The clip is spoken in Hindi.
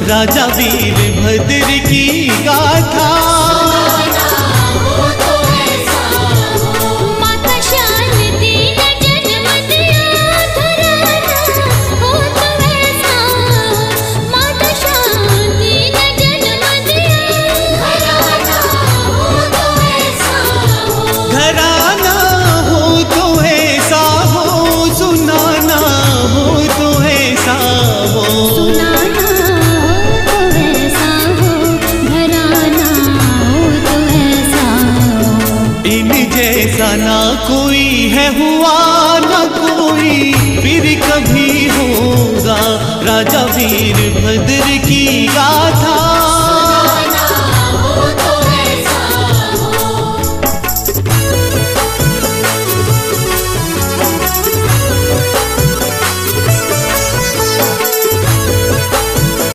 राजा वीरभद्र की गाथा। ना कोई है हुआ ना कोई फिर कभी होगा, राजा वीरभद्र की